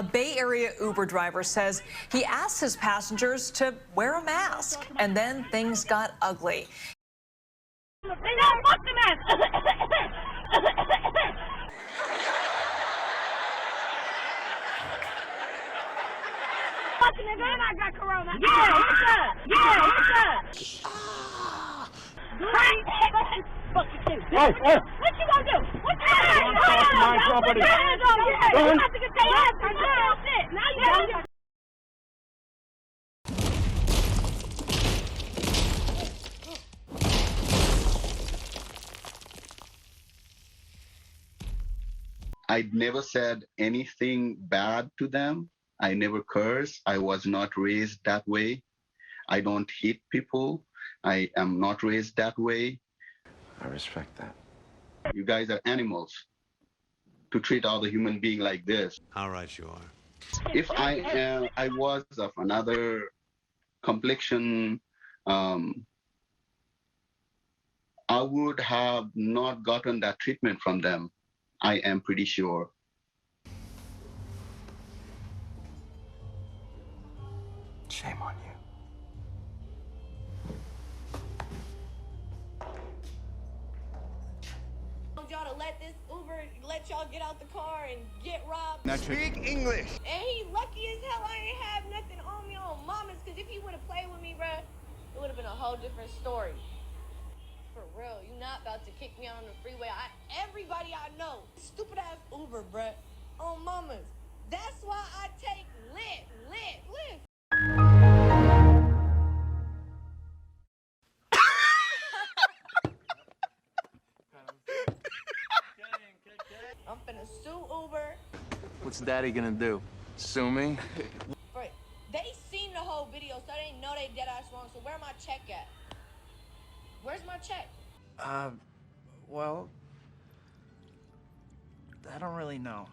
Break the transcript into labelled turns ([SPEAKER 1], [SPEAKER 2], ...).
[SPEAKER 1] A Bay Area Uber driver says he asked his passengers to wear a mask, and then things got ugly.
[SPEAKER 2] Fuck the mask! Fucking nigga, and I got corona. Yeah, what's up? Yeah, what's up? Fuck you too. What you gonna do? What you gonna do?
[SPEAKER 3] My property.
[SPEAKER 2] Put your hands on me. You about to get your ass beat. Now you got
[SPEAKER 4] I never said anything bad to them. I never cursed. I was not raised that way. I don't hit people. I am not raised that way.
[SPEAKER 3] I respect that.
[SPEAKER 4] You guys are animals to treat other human being like this.
[SPEAKER 5] How right you are.
[SPEAKER 4] If I was of another complexion, I would have not gotten that treatment from them. I am pretty sure.
[SPEAKER 3] Shame on you.
[SPEAKER 6] Y'all to let this Uber let y'all get out the car and get robbed.
[SPEAKER 3] Now speak English.
[SPEAKER 6] And he lucky as hell I ain't have nothing on me on mamas, because if he would have played with me, bruh, it would have been a whole different story. For real, you not about to kick me out on the freeway. Everybody I know, stupid ass Uber, bruh, on mamas. That's why I take lit. I'm finna sue Uber.
[SPEAKER 3] What's Daddy gonna do? Sue me?
[SPEAKER 6] But they seen the whole video, so they know they dead ass wrong. So where my check at? Where's my check?
[SPEAKER 7] Well, I don't really know.